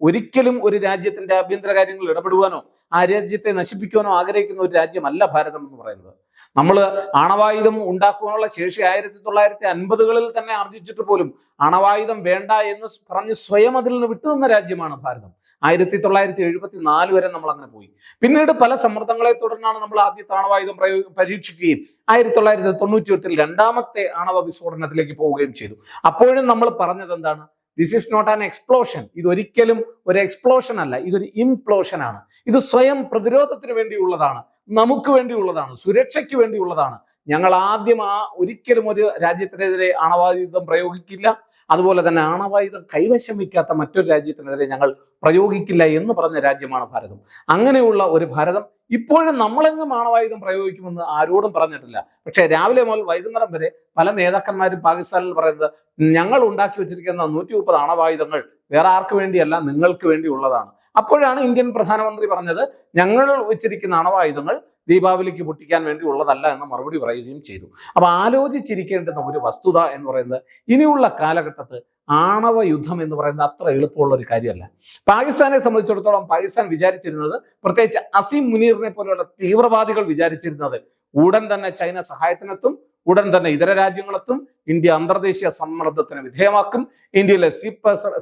ഒരിക്കലും ഒരു രാജ്യത്തിന്റെ ആഭ്യന്തര കാര്യങ്ങളിൽ ഇടപെടുവാനോ ആ രാജ്യത്തെ നശിപ്പിക്കുവാനോ ആഗ്രഹിക്കുന്ന ഒരു രാജ്യമല്ല ഭാരതം എന്ന് പറയുന്നത്. നമ്മൾ ആണവായുധം ഉണ്ടാക്കുവാനുള്ള ശേഷി 1950-കളിൽ തന്നെ ആർജിച്ചിട്ട് പോലും അണവായുധം വേണ്ട എന്ന് പറഞ്ഞ് സ്വയം അതിൽ നിന്ന് വിട്ടുനിന്ന രാജ്യമാണ് ഭാരതം. 1974 വരെ നമ്മൾ അങ്ങനെ പോയി. പിന്നീട് പല സമ്മർദ്ദങ്ങളെ തുടർന്നാണ് നമ്മൾ ആദ്യത്തെ ആണവായുധം പരീക്ഷിക്കുകയും 1998-ൽ രണ്ടാമത്തെ ആണവ വിസ്ഫോടനത്തിലേക്ക് പോവുകയും ചെയ്തു. അപ്പോഴും നമ്മൾ പറഞ്ഞത് എന്താണ്? This is not an explosion. ഇതൊരിക്കലും ഒരു എക്സ്പ്ലോഷൻ അല്ല, ഇതൊരു ഇംപ്ലോഷൻ ആണ്. ഇത് സ്വയം പ്രതിരോധത്തിന് വേണ്ടിയുള്ളതാണ്, നമുക്ക് വേണ്ടിയുള്ളതാണ്, സുരക്ഷയ്ക്ക് വേണ്ടിയുള്ളതാണ്. ഞങ്ങൾ ആദ്യം ഒരിക്കലും ഒരു രാജ്യത്തിനെതിരെ ആണവായുധം പ്രയോഗിക്കില്ല, അതുപോലെ തന്നെ ആണവായുധം കൈവശം വയ്ക്കാത്ത മറ്റൊരു രാജ്യത്തിനെതിരെ ഞങ്ങൾ പ്രയോഗിക്കില്ല എന്ന് പറഞ്ഞ രാജ്യമാണ് ഭാരതം. അങ്ങനെയുള്ള ഒരു ഭാരതം ഇപ്പോഴും നമ്മളെങ്ങും ആണവായുധം പ്രയോഗിക്കുമെന്ന് ആരോടും പറഞ്ഞിട്ടില്ല. പക്ഷേ രാവിലെ മുതൽ വൈകുന്നേരം വരെ പല നേതാക്കന്മാരും പാകിസ്ഥാനിൽ പറയുന്നത് ഞങ്ങൾ ഉണ്ടാക്കി വെച്ചിരിക്കുന്ന 130 ആണവായുധങ്ങൾ വേറെ ആർക്ക് വേണ്ടിയല്ല, നിങ്ങൾക്ക് വേണ്ടിയുള്ളതാണ്. അപ്പോഴാണ് ഇന്ത്യൻ പ്രധാനമന്ത്രി പറഞ്ഞത് ഞങ്ങൾ വെച്ചിരിക്കുന്ന ആണവായുധങ്ങൾ ദീപാവലിക്ക് പൊട്ടിക്കാൻ വേണ്ടി ഉള്ളതല്ല എന്ന് മറുപടി പറയുകയും ചെയ്തു. അപ്പൊ ആലോചിച്ചിരിക്കേണ്ടുന്ന ഒരു വസ്തുത എന്ന് പറയുന്നത് ഇനിയുള്ള കാലഘട്ടത്ത് ആണവ യുദ്ധം എന്ന് പറയുന്നത് അത്ര എളുപ്പമുള്ള ഒരു കാര്യമല്ല. പാകിസ്ഥാനെ സംബന്ധിച്ചിടത്തോളം പാകിസ്ഥാൻ വിചാരിച്ചിരുന്നത്, പ്രത്യേകിച്ച് അസീം മുനീറിനെ പോലെയുള്ള തീവ്രവാദികൾ വിചാരിച്ചിരുന്നത്, ഉടൻ തന്നെ ചൈന സഹായത്തിനെത്തും, ഉടൻ തന്നെ ഇതര രാജ്യങ്ങളെത്തും, ഇന്ത്യ അന്തർദേശീയ സമ്മർദ്ദത്തിന് വിധേയമാക്കും, ഇന്ത്യയിലെ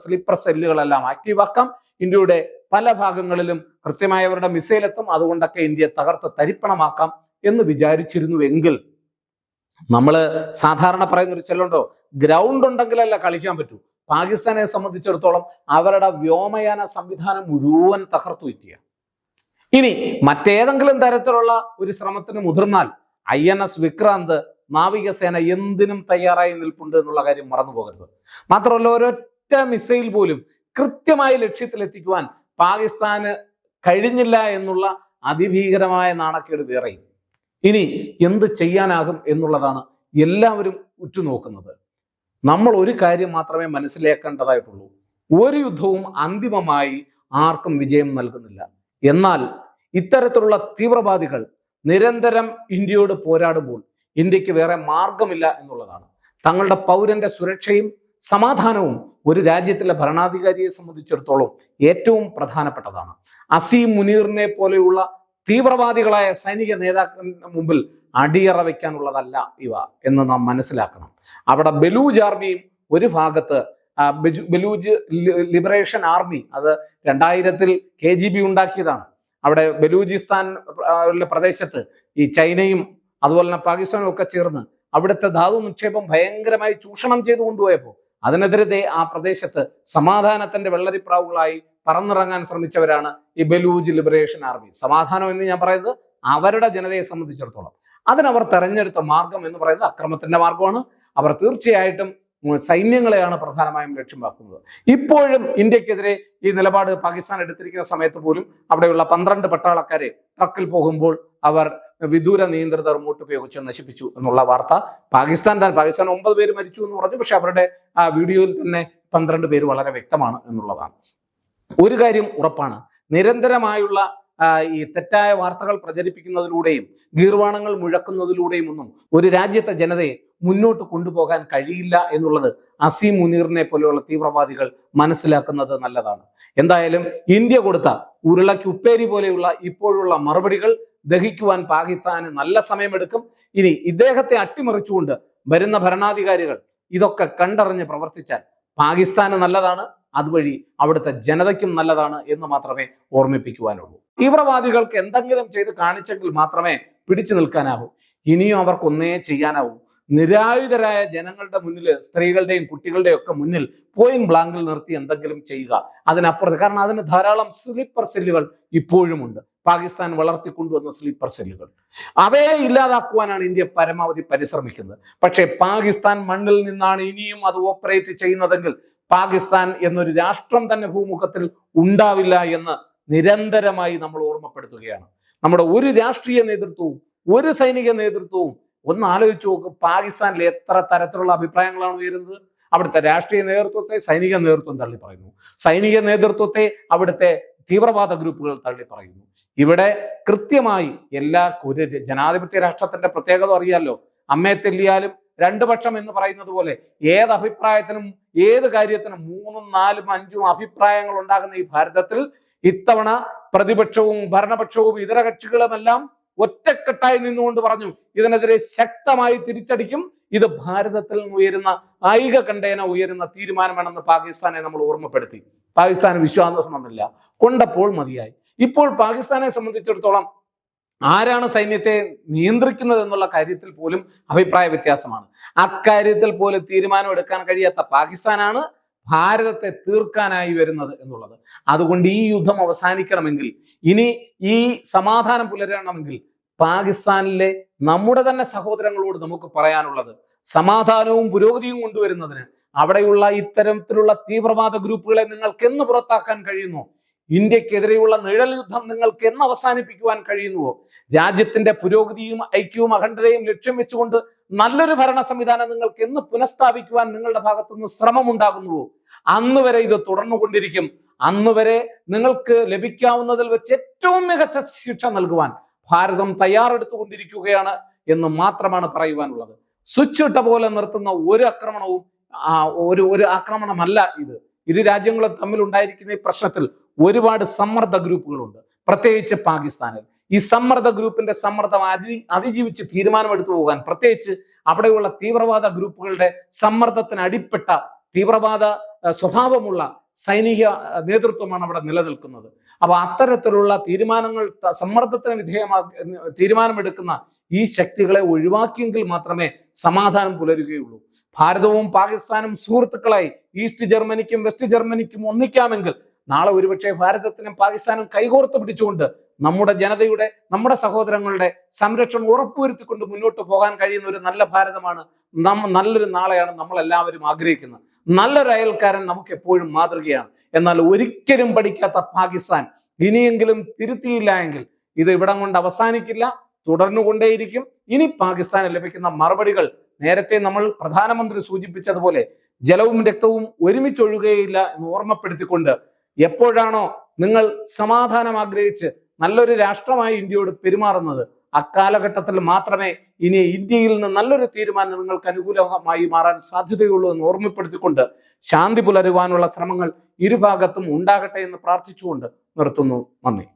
സ്ലീപ്പർ സെല്ലുകളെല്ലാം ആക്റ്റീവാക്കാം, ഇന്ത്യയുടെ പല ഭാഗങ്ങളിലും കൃത്യമായവരുടെ മിസൈൽ എത്തും, അതുകൊണ്ടൊക്കെ ഇന്ത്യയെ തകർത്ത് തരിപ്പണമാക്കാം എന്ന് വിചാരിച്ചിരുന്നുവെങ്കിൽ, നമ്മൾ സാധാരണ പറയുന്നൊരു ചെല്ലുണ്ടോ, ഗ്രൗണ്ട് ഉണ്ടെങ്കിലല്ല കളിക്കാൻ പറ്റൂ. പാകിസ്ഥാനെ സംബന്ധിച്ചിടത്തോളം അവരുടെ വ്യോമയാന സംവിധാനം മുഴുവൻ തകർത്തു വയ്ക്കുക. ഇനി മറ്റേതെങ്കിലും തരത്തിലുള്ള ഒരു ശ്രമത്തിന് മുതിർന്നാൽ INS വിക്രാന്ത് നാവികസേന എന്തിനും തയ്യാറായി നിൽപ്പുണ്ട് എന്നുള്ള കാര്യം മറന്നു പോകരുത്. മാത്രമല്ല, ഒരൊറ്റ മിസൈൽ പോലും കൃത്യമായ ലക്ഷ്യത്തിലെത്തിക്കുവാൻ പാകിസ്ഥാന് കഴിഞ്ഞില്ല എന്നുള്ള അതിഭീകരമായ നാണക്കേട് വേറെയും. ഇനി എന്ത് ചെയ്യാനാകും എന്നുള്ളതാണ് എല്ലാവരും ഉറ്റുനോക്കുന്നത്. നമ്മൾ ഒരു കാര്യം മാത്രമേ മനസ്സിലാക്കേണ്ടതായിട്ടുള്ളൂ, ഒരു യുദ്ധവും അന്തിമമായി ആർക്കും വിജയം നൽകുന്നില്ല. എന്നാൽ ഇത്തരത്തിലുള്ള തീവ്രവാദികൾ നിരന്തരം ഇന്ത്യയോട് പോരാടുമ്പോൾ ഇന്ത്യക്ക് വേറെ മാർഗമില്ല എന്നുള്ളതാണ്. തങ്ങളുടെ പൗരന്റെ സുരക്ഷയും സമാധാനവും ഒരു രാജ്യത്തിലെ ഭരണാധികാരിയെ സംബന്ധിച്ചിടത്തോളം ഏറ്റവും പ്രധാനപ്പെട്ടതാണ്. അസീം മുനീറിനെ പോലെയുള്ള തീവ്രവാദികളായ സൈനിക നേതാക്കളുടെ മുമ്പിൽ അടിയറ വയ്ക്കാനുള്ളതല്ല ഇവ എന്ന് നാം മനസ്സിലാക്കണം. അവിടെ ബലൂജ് ആർമിയും ഒരു ഭാഗത്ത് ബലൂജ് ലിബറേഷൻ ആർമി, അത് 2000-ൽ KGB ഉണ്ടാക്കിയതാണ്. അവിടെ ബലൂചിസ്ഥാൻ പ്രദേശത്ത് ഈ ചൈനയും അതുപോലെ തന്നെ പാകിസ്ഥാനും ഒക്കെ ചേർന്ന് അവിടുത്തെ ധാതു നിക്ഷേപം ഭയങ്കരമായി ചൂഷണം ചെയ്തു കൊണ്ടുപോയപ്പോൾ അതിനെതിരെ ആ പ്രദേശത്ത് സമാധാനത്തിന്റെ വെള്ളരിപ്രാവുകളായി പറന്നിറങ്ങാൻ ശ്രമിച്ചവരാണ് ഈ ബലൂജ് ലിബറേഷൻ ആർമി. സമാധാനം എന്ന് ഞാൻ പറയുന്നത് അവരുടെ ജനതയെ സംബന്ധിച്ചിടത്തോളം അതിനവർ തെരഞ്ഞെടുത്ത മാർഗം എന്ന് പറയുന്നത് അക്രമത്തിന്റെ മാർഗമാണ്. അവർ തീർച്ചയായിട്ടും സൈന്യങ്ങളെയാണ് പ്രധാനമായും ലക്ഷ്യമാക്കുന്നത്. ഇപ്പോഴും ഇന്ത്യക്കെതിരെ ഈ നിലപാട് പാകിസ്ഥാൻ എടുത്തിരിക്കുന്ന സമയത്ത് പോലും അവിടെയുള്ള 12 പട്ടാളക്കാരെ ട്രക്കിൽ പോകുമ്പോൾ അവർ വിദൂര നിയന്ത്രിത റിമോട്ട് ഉപയോഗിച്ച് നശിപ്പിച്ചു എന്നുള്ള വാർത്ത പാകിസ്ഥാൻ 9 പേര് മരിച്ചു എന്ന് പറഞ്ഞു. പക്ഷെ അവരുടെ ആ വീഡിയോയിൽ തന്നെ 12 പേര് വളരെ വ്യക്തമാണ് എന്നുള്ളതാണ്. ഒരു കാര്യം ഉറപ്പാണ്, നിരന്തരമായുള്ള ഈ തെറ്റായ വാർത്തകൾ പ്രചരിപ്പിക്കുന്നതിലൂടെയും ഗീർവാണങ്ങൾ മുഴക്കുന്നതിലൂടെയും ഒന്നും ഒരു രാജ്യത്തെ ജനതയെ മുന്നോട്ട് കൊണ്ടുപോകാൻ കഴിയില്ല എന്നുള്ളത് അസീം മുനീറിനെ പോലെയുള്ള തീവ്രവാദികൾ മനസ്സിലാക്കുന്നത് നല്ലതാണ്. എന്തായാലും ഇന്ത്യ കൊടുത്ത ഉരുളയ്ക്ക് ഉപ്പേരി പോലെയുള്ള ഇപ്പോഴുള്ള മറുപടികൾ ദഹിക്കുവാൻ പാകിസ്ഥാന് നല്ല സമയമെടുക്കും. ഇനി ഇദ്ദേഹത്തെ അട്ടിമറിച്ചുകൊണ്ട് വരുന്ന ഭരണാധികാരികൾ ഇതൊക്കെ കണ്ടറിഞ്ഞ് പ്രവർത്തിച്ചാൽ പാകിസ്ഥാന് നല്ലതാണ്, അതുവഴി അവിടുത്തെ ജനതയ്ക്കും നല്ലതാണ് എന്ന് മാത്രമേ ഓർമ്മിപ്പിക്കുവാനുള്ളൂ. തീവ്രവാദികൾക്ക് എന്തെങ്കിലും ചെയ്ത് കാണിച്ചെങ്കിൽ മാത്രമേ പിടിച്ചു നിൽക്കാനാവൂ. ഇനിയും അവർക്കൊന്നേ ചെയ്യാനാവൂ, നിരായുധരായ ജനങ്ങളുടെ മുന്നിൽ, സ്ത്രീകളുടെയും കുട്ടികളുടെയും ഒക്കെ മുന്നിൽ പോയിന്റ് ബ്ലാങ്കിൽ നിർത്തി എന്തെങ്കിലും ചെയ്യുക. അതിനപ്പുറത്ത്, കാരണം അതിന് ധാരാളം സ്ലീപ്പർ സെല്ലുകൾ ഇപ്പോഴുമുണ്ട്, പാകിസ്ഥാൻ വളർത്തിക്കൊണ്ടുവന്ന സ്ലീപ്പർ സെല്ലുകൾ. അവയെ ഇല്ലാതാക്കുവാനാണ് ഇന്ത്യ പരമാവധി പരിശ്രമിക്കുന്നത്. പക്ഷേ പാകിസ്ഥാൻ മണ്ണിൽ നിന്നാണ് ഇനിയും അത് ഓപ്പറേറ്റ് ചെയ്യുന്നതെങ്കിൽ പാകിസ്ഥാൻ എന്നൊരു രാഷ്ട്രം തന്നെ ഭൂമുഖത്തിൽ ഉണ്ടാവില്ല എന്ന് നിരന്തരമായി നമ്മൾ ഓർമ്മപ്പെടുത്തുകയാണ്. നമ്മുടെ ഒരു രാഷ്ട്രീയ നേതൃത്വവും ഒരു സൈനിക നേതൃത്വവും ഒന്ന് ആലോചിച്ച് നോക്ക്, പാകിസ്ഥാനിൽ എത്ര തരത്തിലുള്ള അഭിപ്രായങ്ങളാണ് ഉയരുന്നത്. അവിടുത്തെ രാഷ്ട്രീയ നേതൃത്വത്തെ സൈനിക നേതൃത്വം തള്ളി പറയുന്നു, സൈനിക നേതൃത്വത്തെ അവിടുത്തെ തീവ്രവാദ ഗ്രൂപ്പുകൾ തള്ളി പറയുന്നു. ഇവിടെ കൃത്യമായി ഒരു ജനാധിപത്യ രാഷ്ട്രത്തിന്റെ പ്രത്യേകത അറിയാലോ, അമ്മയെ തെല്ലിയാലും രണ്ടു പക്ഷം എന്ന് പറയുന്നത് പോലെ ഏത് അഭിപ്രായത്തിനും ഏത് കാര്യത്തിനും 3ഉം 4ഉം 5ഉം അഭിപ്രായങ്ങൾ ഉണ്ടാകുന്ന ഈ ഭാരതത്തിൽ ഇത്തവണ പ്രതിപക്ഷവും ഭരണപക്ഷവും ഇതര കക്ഷികളുമെല്ലാം ഒറ്റക്കെട്ടായി നിന്നുകൊണ്ട് പറഞ്ഞു ഇതിനെതിരെ ശക്തമായി തിരിച്ചടിക്കും. ഇത് ഭാരതത്തിൽ നിന്ന് ഉയരുന്ന ഐകകണ്ഠേന ഉയരുന്ന തീരുമാനമാണെന്ന് പാകിസ്ഥാനെ നമ്മൾ ഓർമ്മപ്പെടുത്തി. പാകിസ്ഥാന് വിശ്വാസം വന്നില്ല, കൊണ്ടപ്പോൾ മതിയായി. ഇപ്പോൾ പാകിസ്ഥാനെ സംബന്ധിച്ചിടത്തോളം ആരാണ് സൈന്യത്തെ നിയന്ത്രിക്കുന്നത് എന്നുള്ള കാര്യത്തിൽ പോലും അഭിപ്രായ വ്യത്യാസമാണ്. അക്കാര്യത്തിൽ പോലും തീരുമാനം എടുക്കാൻ കഴിയാത്ത പാകിസ്ഥാനാണ് ഭാരതത്തെ തീർക്കാനായി വരുന്നത് എന്നുള്ളത്. അതുകൊണ്ട് ഈ യുദ്ധം അവസാനിക്കണമെങ്കിൽ, ഇനി ഈ സമാധാനം പുലരണമെങ്കിൽ പാകിസ്ഥാനിലെ നമ്മുടെ തന്നെ സഹോദരങ്ങളോട് നമുക്ക് പറയാനുള്ളത്, സമാധാനവും പുരോഗതിയും കൊണ്ടുവരുന്നതിന് അവിടെയുള്ള ഇത്തരത്തിലുള്ള തീവ്രവാദ ഗ്രൂപ്പുകളെ നിങ്ങൾക്ക് എന്ന് പുറത്താക്കാൻ കഴിയുന്നു? ഇന്ത്യക്കെതിരെയുള്ള നിഴൽ യുദ്ധം നിങ്ങൾക്ക് എന്ന് അവസാനിപ്പിക്കുവാൻ കഴിയുന്നുവോ? രാജ്യത്തിന്റെ പുരോഗതിയും ഐക്യവും അഖണ്ഡതയും ലക്ഷ്യം വെച്ചുകൊണ്ട് നല്ലൊരു ഭരണ സംവിധാനം നിങ്ങൾക്ക് എന്ന് പുനഃസ്ഥാപിക്കുവാൻ നിങ്ങളുടെ ഭാഗത്തുനിന്ന് ശ്രമമുണ്ടാകുന്നുവോ? അന്ന് വരെ ഇത് തുടർന്നുകൊണ്ടിരിക്കും. അന്ന് വരെ നിങ്ങൾക്ക് ലഭിക്കാവുന്നതിൽ വെച്ച് ഏറ്റവും മികച്ച ശിക്ഷ നൽകുവാൻ ഭാരതം തയ്യാറെടുത്തുകൊണ്ടിരിക്കുകയാണ് എന്ന് മാത്രമാണ് പറയുവാനുള്ളത്. സ്വിച്ച് ഇട്ട പോലെ നിർത്തുന്ന ഒരു ആക്രമണവും ഒരു ആക്രമണമല്ല ഇത്. ഇരു രാജ്യങ്ങളും തമ്മിൽ ഉണ്ടായിരിക്കുന്ന ഈ പ്രശ്നത്തിൽ ഒരുപാട് സമ്മർദ്ദ ഗ്രൂപ്പുകളുണ്ട്, പ്രത്യേകിച്ച് പാകിസ്ഥാനിൽ. ഈ സമ്മർദ്ദ ഗ്രൂപ്പിന്റെ സമ്മർദ്ദം അതിജീവിച്ച് തീരുമാനമെടുത്തു പോകാൻ, പ്രത്യേകിച്ച് അവിടെയുള്ള തീവ്രവാദ ഗ്രൂപ്പുകളുടെ സമ്മർദ്ദത്തിന് അടിപ്പെട്ട തീവ്രവാദ സ്വഭാവമുള്ള സൈനിക നേതൃത്വമാണ് അവിടെ നിലനിൽക്കുന്നത്. അപ്പൊ അത്തരത്തിലുള്ള തീരുമാനങ്ങൾ സമ്മർദ്ദത്തിന് തീരുമാനമെടുക്കുന്ന ഈ ശക്തികളെ ഒഴിവാക്കിയെങ്കിൽ മാത്രമേ സമാധാനം പുലരുകയുള്ളൂ. ഭാരതവും പാകിസ്ഥാനും സുഹൃത്തുക്കളായി ഈസ്റ്റ് ജർമ്മനിക്കും വെസ്റ്റ് ജർമ്മനിക്കും ഒന്നിക്കാമെങ്കിൽ നാളെ ഒരുപക്ഷെ ഭാരതത്തിനും പാകിസ്ഥാനും കൈകോർത്ത് പിടിച്ചുകൊണ്ട് നമ്മുടെ ജനതയുടെ, നമ്മുടെ സഹോദരങ്ങളുടെ സംരക്ഷണം ഉറപ്പുവരുത്തിക്കൊണ്ട് മുന്നോട്ട് പോകാൻ കഴിയുന്ന ഒരു നല്ല ഭാരതമാണ്, നല്ലൊരു നാളെയാണ് നമ്മൾ എല്ലാവരും ആഗ്രഹിക്കുന്നത്. നല്ലൊരു അയൽക്കാരൻ നമുക്ക് എപ്പോഴും മാതൃകയാണ്. എന്നാൽ ഒരിക്കലും പഠിക്കാത്ത പാകിസ്ഥാൻ ഇനിയെങ്കിലും തിരുത്തിയില്ല എങ്കിൽ ഇത് ഇവിടം കൊണ്ട് അവസാനിക്കില്ല, തുടർന്നുകൊണ്ടേയിരിക്കും. ഇനി പാകിസ്ഥാന് ലഭിക്കുന്ന മറുപടികൾ നേരത്തെ നമ്മൾ പ്രധാനമന്ത്രി സൂചിപ്പിച്ചതുപോലെ ജലവും രക്തവും ഒരുമിച്ചൊഴുകുകയില്ല എന്ന് ഓർമ്മപ്പെടുത്തിക്കൊണ്ട്, എപ്പോഴാണോ നിങ്ങൾ സമാധാനം ആഗ്രഹിച്ച് നല്ലൊരു രാഷ്ട്രമായി ഇന്ത്യയോട് പെരുമാറുന്നത്, അക്കാലഘട്ടത്തിൽ മാത്രമേ ഇനി ഇന്ത്യയിൽ നിന്ന് നല്ലൊരു തീരുമാനം നിങ്ങൾക്ക് അനുകൂലമായി മാറാൻ സാധ്യതയുള്ളൂ എന്ന് ഓർമ്മപ്പെടുത്തിക്കൊണ്ട് ശാന്തി പുലരുവാനുള്ള ശ്രമങ്ങൾ ഇരുഭാഗത്തും ഉണ്ടാകട്ടെ എന്ന് പ്രാർത്ഥിച്ചുകൊണ്ട് നിർത്തുന്നു. നന്ദി.